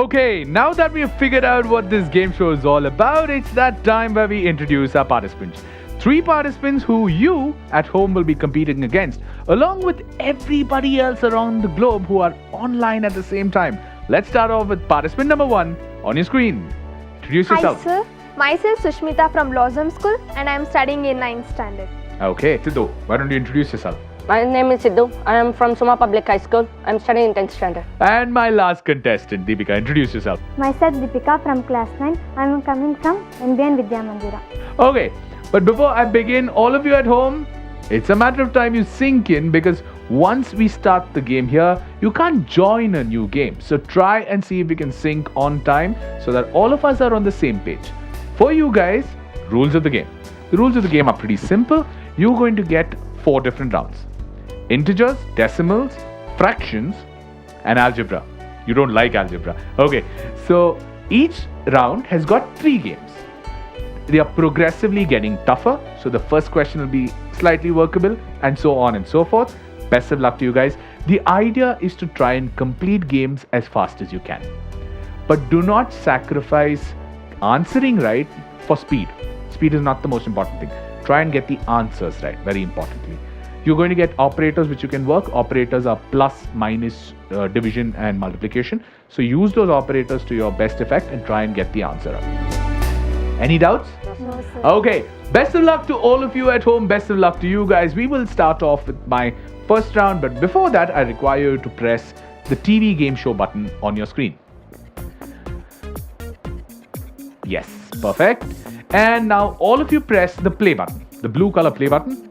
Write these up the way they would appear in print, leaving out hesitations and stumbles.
Okay, now that we have figured out what this game show is all about, it's that time where we introduce our participants. 3 participants who you at home will be competing against, along with everybody else around the globe who are online at the same time. Let's start off with participant number 1 on your screen. Introduce Hi yourself. sir, myself Sushmita from Blossom School and I am studying in 9th standard. Okay, Sidhu, why don't you introduce yourself? My name is Sidhu. I am from Suma Public High School. I am studying in 10th standard. And my last contestant, Deepika, introduce yourself. Myself Deepika from class 9. I am coming from NBN Vidya Mandira. Okay, but before I begin, all of you at home, it's a matter of time you sink in because once we start the game here, you can't join a new game. So try and see if we can sync on time so that all of us are on the same page. For you guys, rules of the game. The rules of the game are pretty simple. You're going to get 4 different rounds. Integers, decimals, fractions, and algebra. You don't like algebra. Okay, so each round has got 3 games. They are progressively getting tougher. So the first question will be slightly workable and so on and so forth. Best of luck to you guys. The idea is to try and complete games as fast as you can. But do not sacrifice answering right for speed. Speed is not the most important thing. Try and get the answers right, very importantly. You're going to get operators which you can work. Operators are plus, minus, division and multiplication. So use those operators to your best effect and try and get the answer up. Any doubts? No, sir. Okay, best of luck to all of you at home. Best of luck to you guys. We will start off with my first round, but before that, I require you to press the TV game show button on your screen. Yes, perfect. And now all of you press the play button, the blue color play button.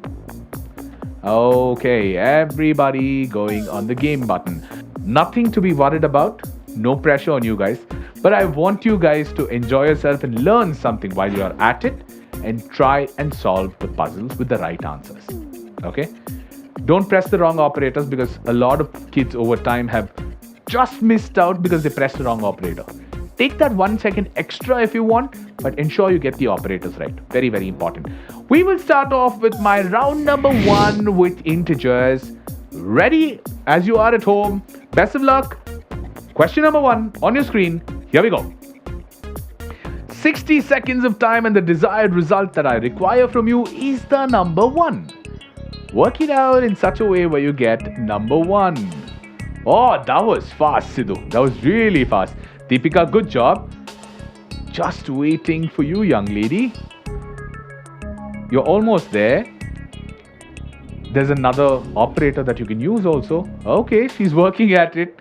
Okay, everybody going on the game button. Nothing to be worried about. No pressure on you guys. But I want you guys to enjoy yourself and learn something while you're at it and try and solve the puzzles with the right answers. Okay? Don't press the wrong operators because a lot of kids over time have just missed out because they pressed the wrong operator. Take that 1 second extra if you want, but ensure you get the operators right. Very, very important. We will start off with my round number 1 with integers. Ready as you are at home. Best of luck. Question number 1 on your screen. Here we go. 60 seconds of time and the desired result that I require from you is the number 1. Work it out in such a way where you get number 1. Oh, that was fast, Sidhu. That was really fast. Deepika, good job. Just waiting for you, young lady. You're almost there. There's another operator that you can use also. Okay, she's working at it.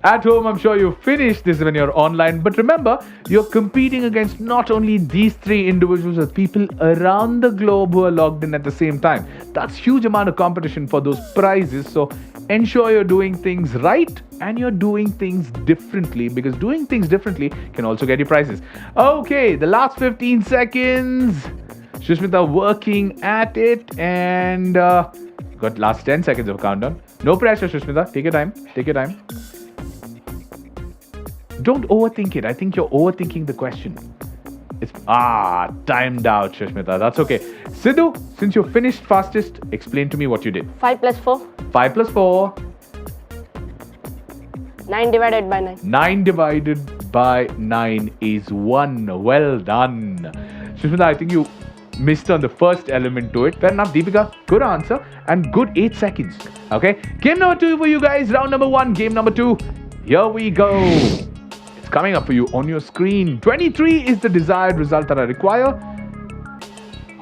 At home, I'm sure you finished this when you're online. But remember, you're competing against not only these 3 individuals, but people around the globe who are logged in at the same time. That's huge amount of competition for those prizes. So ensure you're doing things right and you're doing things differently because doing things differently can also get you prizes. Okay, the last 15 seconds. Sushmita working at it and got last 10 seconds of countdown. No pressure, Sushmita. Take your time. Take your time. Don't overthink it. I think you're overthinking the question. It's timed out, Sushmita. That's okay. Sidhu, since you finished fastest, explain to me what you did. 5 plus 4. 5 plus 4. 9 divided by 9. 9 divided by 9 is 1. Well done. Sushmita, I think you missed on the first element to it. Fair enough, Deepika. Good answer and good 8 seconds. Okay. Game number 2 for you guys. Round number 1. Game number 2. Here we go. It's coming up for you on your screen. 23 is the desired result that I require.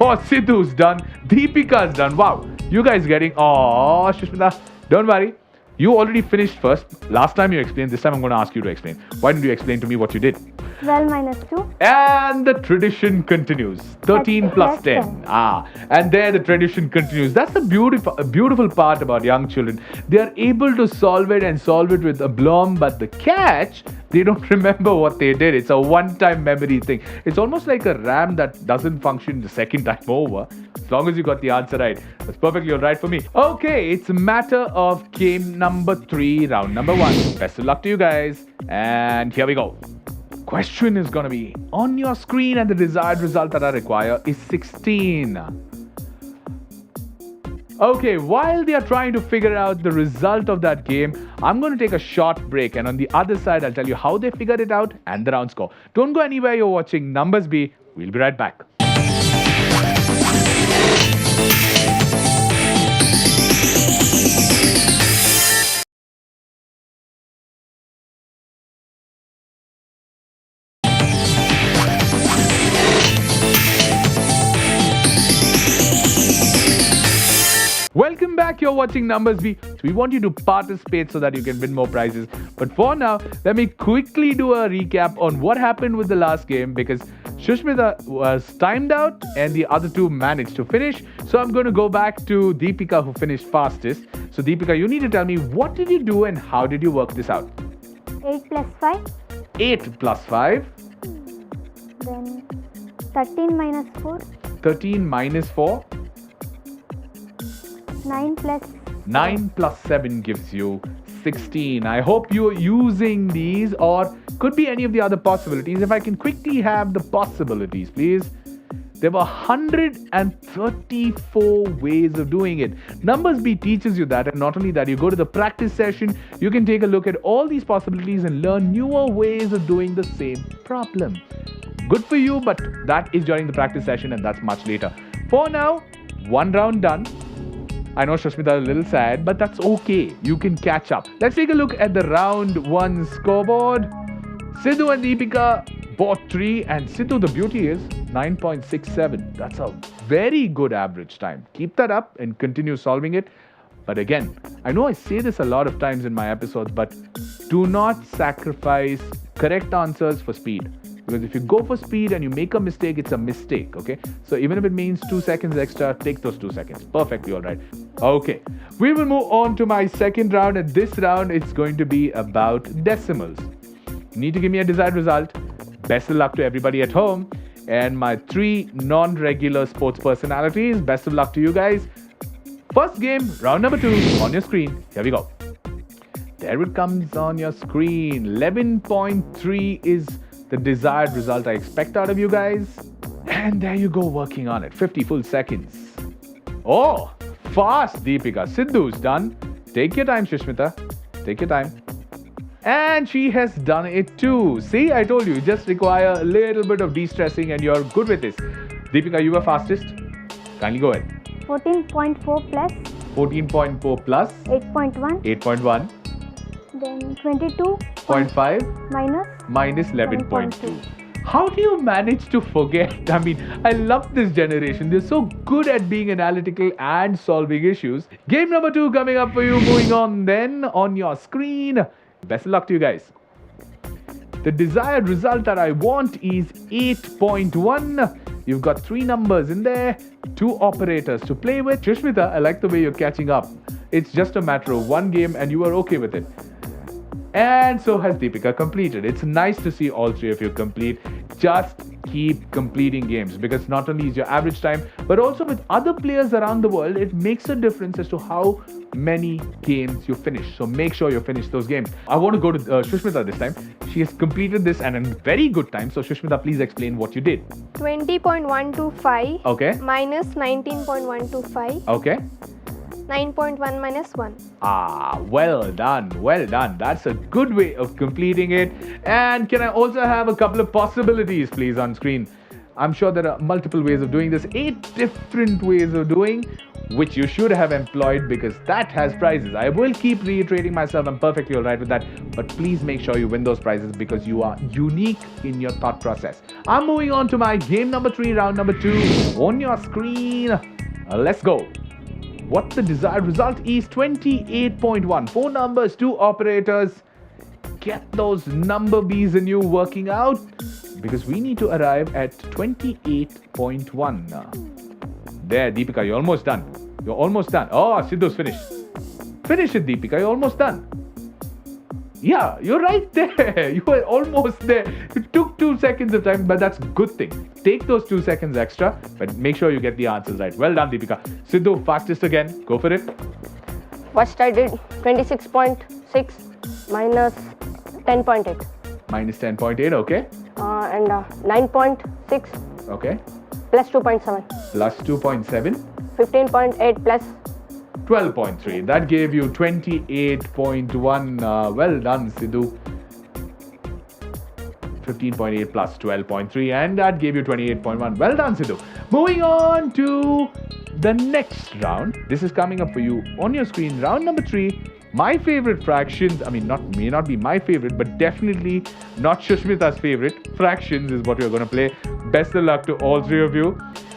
Oh, Sidhu's done. Deepika's done. Wow. You guys getting... Oh, Sushmita. Don't worry. You already finished first. Last time you explained. This time I'm going to ask you to explain. Why don't you explain to me what you did? 12 minus 2. And the tradition continues. 13 plus 10. And there the tradition continues. That's the beautiful part about young children. They are able to solve it and solve it with aplomb, but the catch, they don't remember what they did. It's a one-time memory thing. It's almost like a RAM that doesn't function the second time over. As long as you got the answer right. That's perfectly all right for me. Okay, it's a matter of game number 3, round number 1. Best of luck to you guys. And here we go. Question is going to be on your screen and the desired result that I require is 16. Okay, while they are trying to figure out the result of that game, I'm going to take a short break. And on the other side, I'll tell you how they figured it out and the round score. Don't go anywhere. You're watching Numbers B. We'll be right back. Welcome back, you're watching Numbers B. So we want you to participate so that you can win more prizes. But for now, let me quickly do a recap on what happened with the last game because Shushmita was timed out and the other two managed to finish. So I'm going to go back to Deepika who finished fastest. So Deepika, you need to tell me what did you do and how did you work this out? 8 plus 5, 8 plus 5, then 13 minus 4, 13 minus 4, 9 plus 9 plus 7 gives you 16. I hope you're using these or could be any of the other possibilities. If I can quickly have the possibilities, please. There were 134 ways of doing it. Numbers B teaches you that, and not only that, you go to the practice session, you can take a look at all these possibilities and learn newer ways of doing the same problem. Good for you, but that is during the practice session and that's much later. For now, one round done. I know Shushmita is a little sad, but that's okay. You can catch up. Let's take a look at the round 1 scoreboard. Sidhu and Deepika bought 3 and Sidhu, the beauty is 9.67. That's a very good average time. Keep that up and continue solving it. But again, I know I say this a lot of times in my episodes, but do not sacrifice correct answers for speed. Because if you go for speed and you make a mistake, it's a mistake, okay? So even if it means 2 seconds extra, take those 2 seconds. Perfectly all right. Okay, we will move on to my second round. And this round, it's going to be about decimals. You need to give me a desired result. Best of luck to everybody at home. And my 3 non-regular sports personalities, best of luck to you guys. First game, round number 2, on your screen. Here we go. There it comes on your screen. 11.3 is the desired result I expect out of you guys. And there you go, working on it. 50 full seconds. Oh, fast, Deepika. Sidhu's done. Take your time, Shushmita. Take your time. And she has done it too. See, I told you, you just require a little bit of de-stressing and you're good with this. Deepika, you were fastest. Kindly go ahead. 14.4 plus 14.4 plus 8.1, 8.1, then 22 0.5 minus 11.2. How do you manage to forget? I mean, I love this generation. They're so good at being analytical and solving issues. Game number 2 coming up for you. Moving on then on your screen. Best of luck to you guys. The desired result that I want is 8.1. You've got 3 numbers in there, 2 operators to play with. Shushmita, I like the way you're catching up. It's just a matter of 1 game and you are okay with it. And so has Deepika completed. It's nice to see all 3 of you complete. Just keep completing games because not only is your average time, but also with other players around the world, it makes a difference as to how many games you finish. So make sure you finish those games. I want to go to Shushmita this time. She has completed this and in very good time. So Shushmita, please explain what you did. 20.125 Okay. minus 19.125, Okay. 9.1 minus 1. Ah, well done, well done. That's a good way of completing it. And can I also have a couple of possibilities, please, on screen? I'm sure there are multiple ways of doing this, 8 different ways of doing, which you should have employed because that has prizes. I will keep reiterating myself, I'm perfectly all right with that. But please make sure you win those prizes because you are unique in your thought process. I'm moving on to my game number 3, round number 2. On your screen, let's go. What the desired result is 28.1. 4 numbers, 2 operators. Get those number bees in you working out because we need to arrive at 28.1. There, Deepika, you're almost done. You're almost done. Oh, Sidhu's finished. Finish it, Deepika. You're almost done. Yeah, you're right there. You were almost there. It took 2 seconds of time, but that's a good thing. Take those 2 seconds extra, but make sure you get the answers right. Well done, Deepika. Sidhu, fastest again. Go for it. First I did 26.6 minus 10.8. Minus 10.8, okay. And 9.6 Okay. plus 2.7. Plus 2.7. 15.8 plus 12.3. That gave you 28.1. Well done, Sidhu. 15.8 plus 12.3, and that gave you 28.1. Well done, Sidhu. Moving on to the next round. This is coming up for you on your screen. Round number 3. My favorite fractions, may not be my favorite, but definitely not Shushmita's favorite. Fractions is what we're going to play. Best of luck to all 3 of you.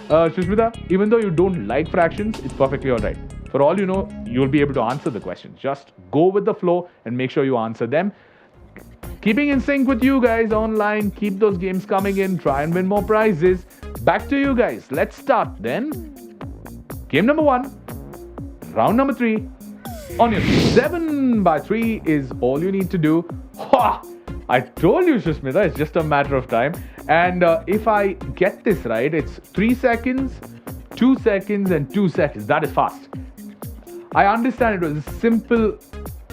Shushmita, even though you don't like fractions, it's perfectly alright. For all you know, you'll be able to answer the questions. Just go with the flow and make sure you answer them. Keeping in sync with you guys online, keep those games coming in, try and win more prizes. Back to you guys. Let's start then. Game number 1, round number 3. On your 7 by 3 is all you need to do. Ha! I told you, Shushmita, it's just a matter of time. And if I get this right, it's 3 seconds, 2 seconds, and 2 seconds. That is fast. I understand it was a simple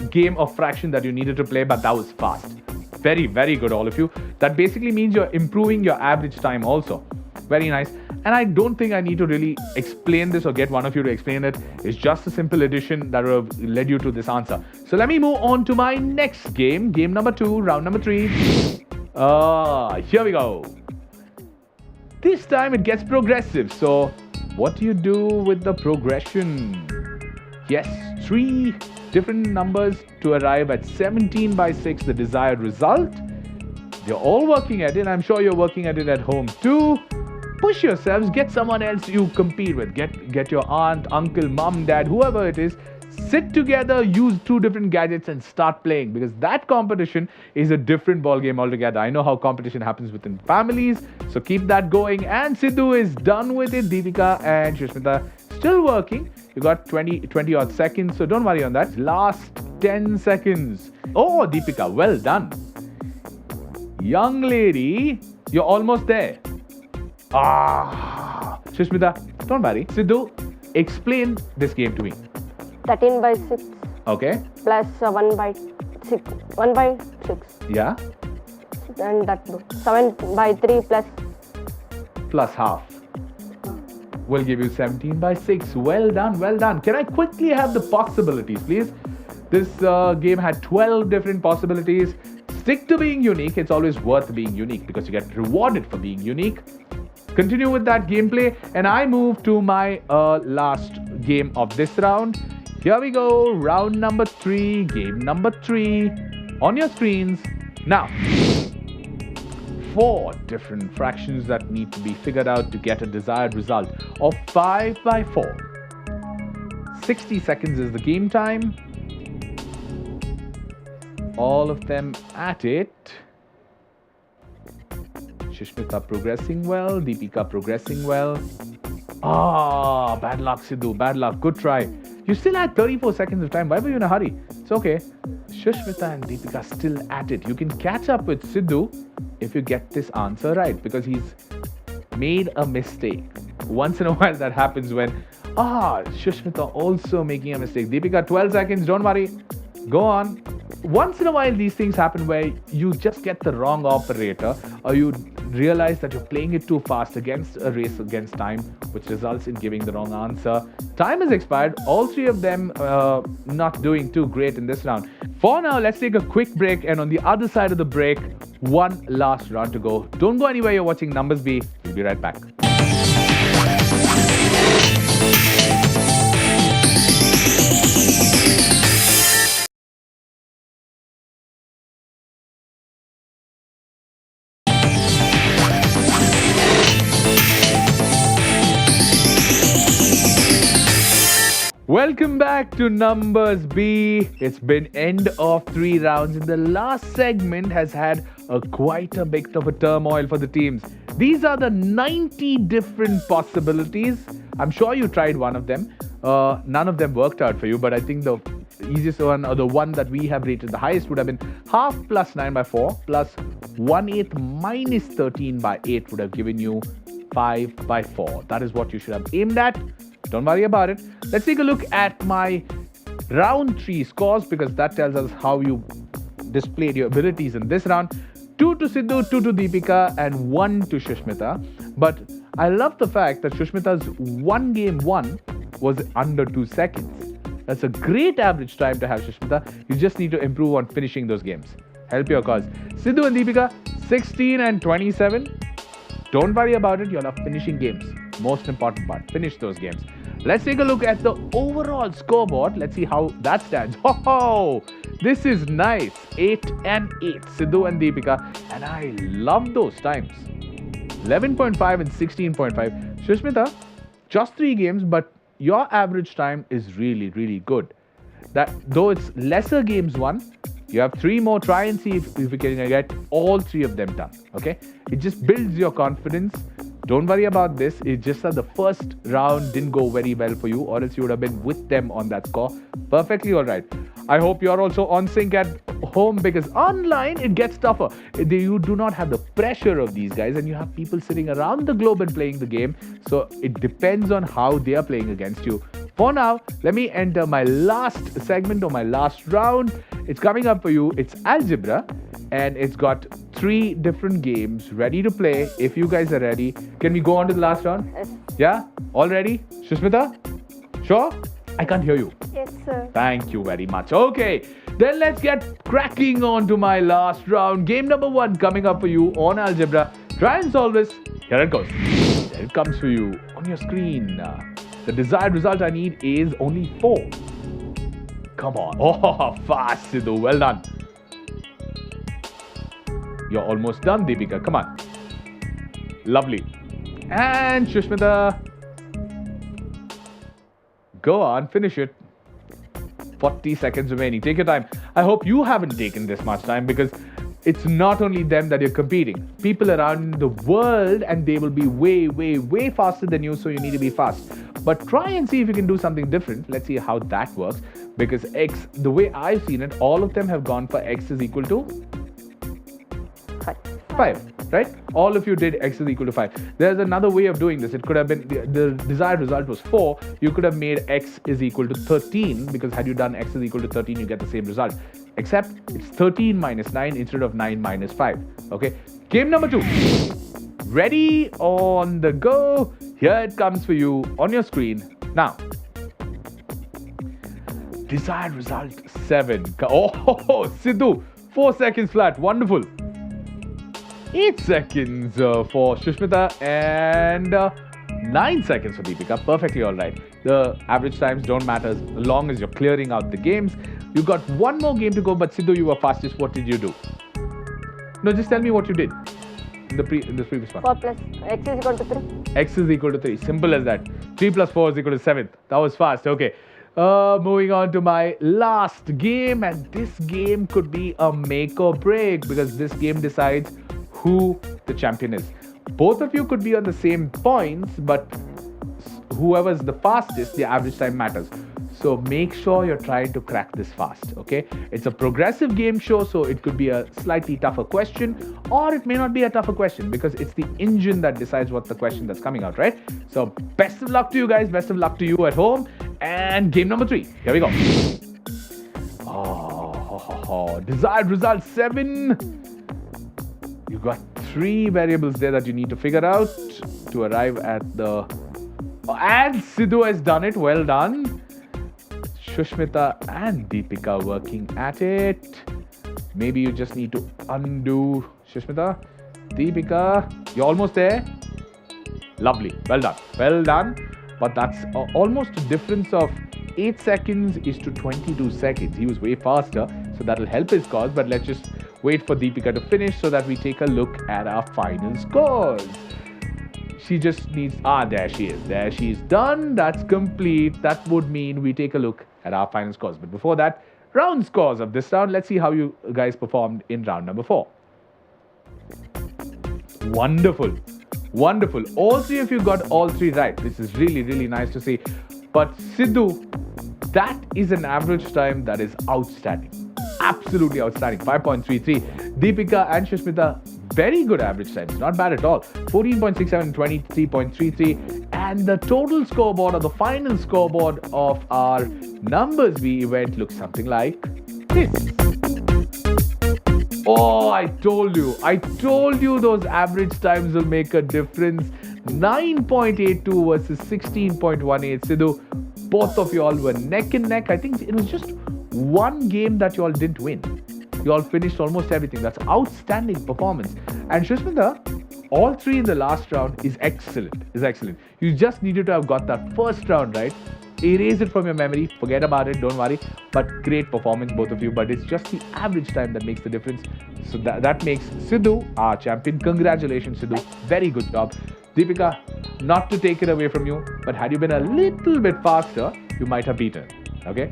game of fraction that you needed to play, but that was fast. Very, very good, all of you. That basically means you're improving your average time also. Very nice. And I don't think I need to really explain this or get one of you to explain it. It's just a simple addition that will have led you to this answer. So let me move on to my next game. Game number 2, round number 3. Here we go. This time it gets progressive. So what do you do with the progression? Yes, 3 different numbers to arrive at 17 by 6, the desired result. You're all working at it. I'm sure you're working at it at home too. Push yourselves, get someone else you compete with. Get your aunt, uncle, mom, dad, whoever it is. Sit together, use 2 different gadgets and start playing, because that competition is a different ball game altogether. I know how competition happens within families, so keep that going. And Sidhu is done with it. Deepika and Shushmita still working. You got 20 odd seconds, so don't worry on that. Last 10 seconds. Oh, Deepika, well done. Young lady, you're almost there. Shushmita, don't worry. Sidhu, explain this game to me. 13 by 6 Okay. plus 1 by 6. 1 by 6. Yeah. And that 7 by 3 Plus half. Will give you 17 by 6. Well done, well done. Can I quickly have the possibilities, please? This game had 12 different possibilities. Stick to being unique. It's always worth being unique because you get rewarded for being unique. Continue with that gameplay, and I move to my last game of this round. Here we go. Round number 3, game number 3 on your screens. Now, 4 different fractions that need to be figured out to get a desired result of 5 by 4. 60 seconds is the game time. All of them at it. Shushmita progressing well. Deepika progressing well. Bad luck, Sidhu. Bad luck. Good try. You still had 34 seconds of time. Why were you in a hurry? It's okay. Shushmita and Deepika still at it. You can catch up with Sidhu if you get this answer right, because he's made a mistake. Once in a while that happens when Shushmita also making a mistake. Deepika, 12 seconds. Don't worry. Go on. Once in a while these things happen where you just get the wrong operator, or you realize that you're playing it too fast against a race against time, which results in giving the wrong answer. Time has expired. All 3 of them not doing too great in this round. For now, let's take a quick break, and on the other side of the break, one last round to go. Don't go anywhere. You're watching Numbers Bee. We'll be right back. Welcome back to Numbers Bee. It's been end of 3 rounds, and the last segment has had quite a bit of a turmoil for the teams. These are the 90 different possibilities. I'm sure you tried one of them. None of them worked out for you, but I think the easiest one, or the one that we have rated the highest, would have been half plus 9 by 4 plus 1/8 minus 13 by 8 would have given you 5 by 4. That is what you should have aimed at. Don't worry about it. Let's take a look at my round 3 scores, because that tells us how you displayed your abilities in this round. 2 to Sidhu, 2 to Deepika, and 1 to Shushmita. But I love the fact that Shushmita's one game won was under 2 seconds. That's a great average time to have, Shushmita. You just need to improve on finishing those games. Help your cause. Sidhu and Deepika, 16 and 27. Don't worry about it. You'll have finishing games. Most important part. Finish those games. Let's take a look at the overall scoreboard. Let's see how that stands. Oh, this is nice. 8 and 8. Sidhu and Deepika. And I love those times. 11.5 and 16.5. Shushmita, just 3 games, but your average time is really, really good. That though it's lesser games won, you have 3 more. Try and see if you can get all 3 of them done. Okay? It just builds your confidence. Don't worry about this. It's just that the first round didn't go very well for you, or else you would have been with them on that score. Perfectly all right. I hope you're also on sync at home, because online it gets tougher. You do not have the pressure of these guys, and you have people sitting around the globe and playing the game. So it depends on how they are playing against you. For now, let me enter my last segment or my last round. It's coming up for you. It's algebra, and it's got 3 different games ready to play. If you guys are ready, can we go on to the last round? Yes. Yeah? All ready? Shushmita? Sure? I can't hear you. Yes, sir. Thank you very much. Okay, then let's get cracking on to my last round. Game number 1 coming up for you on algebra. Try and solve this. Here it goes. There it comes for you on your screen. The desired result I need is only 4. Come on. Oh, fast, Sidhu. Well done. You're almost done, Deepika. Come on. Lovely. And Shushmita. Go on, finish it. 40 seconds remaining. Take your time. I hope you haven't taken this much time, because it's not only them that you're competing. People around the world, and they will be way, way, way faster than you, so you need to be fast. But try and see if you can do something different. Let's see how that works. Because X, the way I've seen it, all of them have gone for X is equal to 5, right? All of you did X is equal to 5. There's another way of doing this. It could have been the desired result was 4. You could have made X is equal to 13, because had you done X is equal to 13, you get the same result. Except it's 13 minus 9 instead of 9 minus 5. Okay? Game number 2. Ready, on the go. Here it comes for you on your screen. Now, desired result 7. Oh, Sidhu, 4 seconds flat. Wonderful. 8 seconds for Shushmita, and 9 seconds for Deepika. Perfectly all right. The average times don't matter as long as you're clearing out the games. You got 1 more game to go, but Sidhu, you were fastest. What did you do? No, just tell me what you did in the previous one. 4 plus X is equal to 3. X is equal to 3. Simple as that. 3 plus 4 is equal to 7. That was fast. Okay. Moving on to my last game, and this game could be a make or break, because this game decides who the champion is. Both of you could be on the same points, but whoever's the fastest, the average time matters. So make sure you're trying to crack this fast, okay? It's a progressive game show, so it could be a slightly tougher question, or it may not be a tougher question, because it's the engine that decides what the question that's coming out, right? So best of luck to you guys, best of luck to you at home, and game number 3. Here we go. Desired result 7. You got 3 variables there that you need to figure out to arrive at the... And Sidhu has done it. Well done. Shushmita and Deepika working at it. Maybe you just need to undo Shushmita. Deepika, you're almost there. Lovely. Well done. Well done. But that's almost a difference of 8 seconds is to 22 seconds. He was way faster, so that'll help his cause. But let's just wait for Deepika to finish so that we take a look at our final scores. She just needs... there she is. There she's done. That's complete. That would mean we take a look at our final scores. But before that, round scores of this round. Let's see how you guys performed in round number 4. Wonderful. Wonderful. All 3 of you got all 3 right. This is really, really nice to see. But Sidhu, that is an average time that is outstanding. Absolutely outstanding. 5.33. Deepika and Shushmita, very good average times. Not bad at all. 14.67 and 23.33. And the total scoreboard, or the final scoreboard of our numbers V event, looks something like this. Oh, I told you those average times will make a difference. 9.82 versus 16.18. Sidhu, Both of you all were neck and neck. I think it was just one game that you all didn't win. You all finished almost everything. That's outstanding performance. And Shushmita, all three in the last round is excellent. You just needed to have got that first round right. Erase it from your memory. Forget about it. Don't worry. But great performance, both of you. But it's just the average time that makes the difference. So that makes Sidhu our champion. Congratulations, Sidhu. Very good job. Deepika, not to take it away from you, but had you been a little bit faster, you might have beaten. Okay?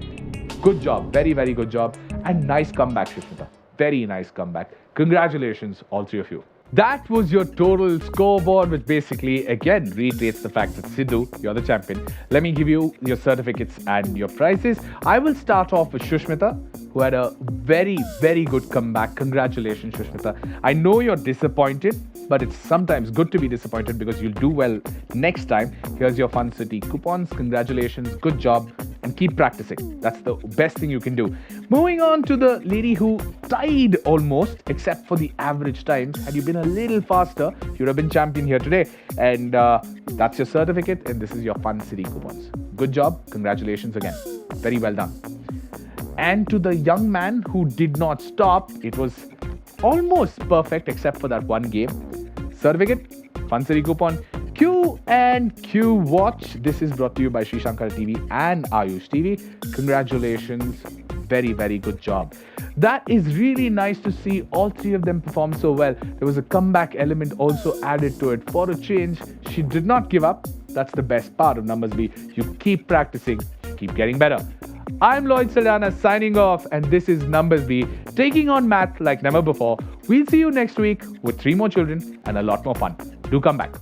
Good job. Very, very good job. And nice comeback, Shushmita. Very nice comeback. Congratulations, all three of you. That was your total scoreboard, which basically, again, reiterates the fact that Sidhu, you're the champion. Let me give you your certificates and your prizes. I will start off with Shushmita, who had a very, very good comeback. Congratulations, Shushmita. I know you're disappointed, but it's sometimes good to be disappointed because you'll do well next time. Here's your Fun City coupons. Congratulations. Good job. And keep practicing. That's the best thing you can do. Moving on to the lady who tied almost, except for the average times. Had you been a little faster, you'd have been champion here today. And that's your certificate. And this is your Fun City coupons. Good job. Congratulations again. Very well done. And to the young man who did not stop, it was almost perfect except for that one game. Certificate, Fun City coupon, Q and Q Watch. This is brought to you by Sri Shankara TV and Ayush TV. Congratulations. Very, very good job. That is really nice to see all three of them perform so well. There was a comeback element also added to it. For a change, she did not give up. That's the best part of Numbers B. You keep practicing, keep getting better. I'm Lloyd Saldana signing off, and this is Numbers B, taking on math like never before. We'll see you next week with 3 more children and a lot more fun. Do come back.